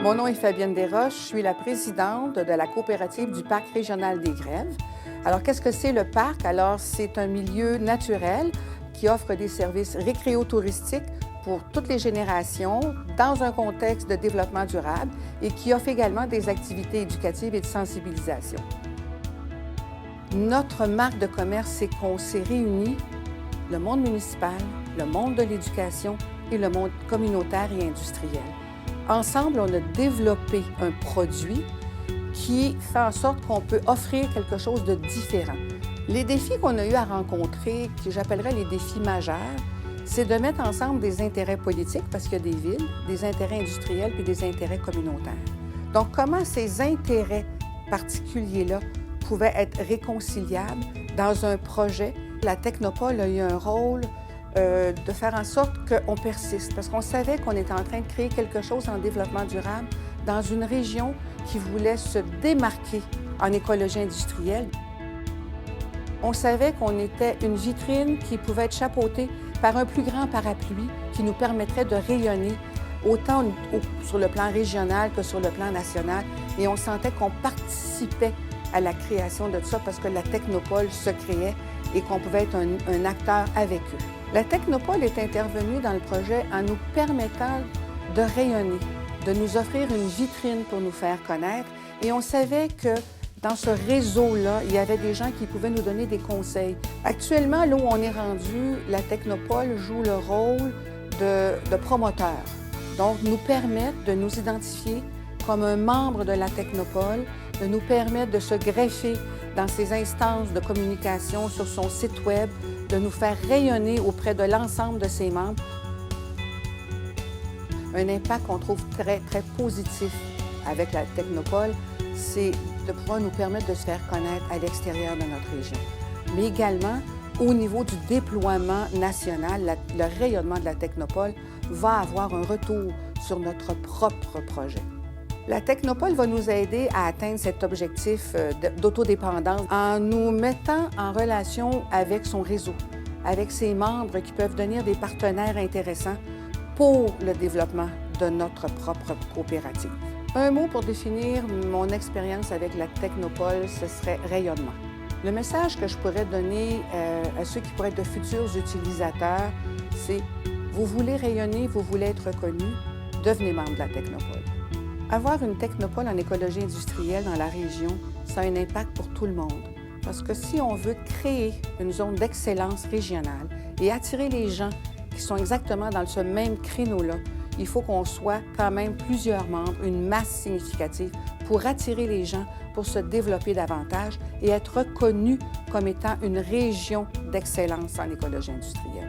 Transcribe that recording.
Mon nom est Fabienne Desroches, je suis la présidente de la coopérative du Parc régional des Grèves. Alors, qu'est-ce que c'est le parc? Alors, c'est un milieu naturel qui offre des services récréotouristiques pour toutes les générations dans un contexte de développement durable et qui offre également des activités éducatives et de sensibilisation. Notre marque de commerce, c'est qu'on s'est réunis, le monde municipal, le monde de l'éducation et le monde communautaire et industriel. Ensemble, on a développé un produit qui fait en sorte qu'on peut offrir quelque chose de différent. Les défis qu'on a eu à rencontrer, que j'appellerais les défis majeurs, c'est de mettre ensemble des intérêts politiques, parce qu'il y a des villes, des intérêts industriels puis des intérêts communautaires. Donc, comment ces intérêts particuliers-là pouvaient être réconciliables dans un projet? La Technopole a eu un rôle de faire en sorte qu'on persiste, parce qu'on savait qu'on était en train de créer quelque chose en développement durable dans une région qui voulait se démarquer en écologie industrielle. On savait qu'on était une vitrine qui pouvait être chapeautée par un plus grand parapluie qui nous permettrait de rayonner autant sur le plan régional que sur le plan national. Et on sentait qu'on participait à la création de tout ça parce que la Technopole se créait et qu'on pouvait être un acteur avec eux. La Technopole est intervenue dans le projet en nous permettant de rayonner, de nous offrir une vitrine pour nous faire connaître. Et on savait que dans ce réseau-là, il y avait des gens qui pouvaient nous donner des conseils. Actuellement, là où on est rendu, la Technopole joue le rôle de promoteur. Donc, nous permettre de nous identifier comme un membre de la Technopole, de nous permettre de se greffer dans ses instances de communication sur son site Web, de nous faire rayonner auprès de l'ensemble de ses membres. Un impact qu'on trouve très, très positif avec la Technopole, c'est de pouvoir nous permettre de se faire connaître à l'extérieur de notre région. Mais également, au niveau du déploiement national, le rayonnement de la Technopole va avoir un retour sur notre propre projet. La Technopole va nous aider à atteindre cet objectif d'autodépendance en nous mettant en relation avec son réseau, avec ses membres qui peuvent devenir des partenaires intéressants pour le développement de notre propre coopérative. Un mot pour définir mon expérience avec la Technopole, ce serait rayonnement. Le message que je pourrais donner à ceux qui pourraient être de futurs utilisateurs, c'est vous voulez rayonner, vous voulez être reconnu, devenez membre de la Technopole. Avoir une Technopole en écologie industrielle dans la région, ça a un impact pour tout le monde. Parce que si on veut créer une zone d'excellence régionale et attirer les gens qui sont exactement dans ce même créneau-là, il faut qu'on soit quand même plusieurs membres, une masse significative pour attirer les gens, pour se développer davantage et être reconnu comme étant une région d'excellence en écologie industrielle.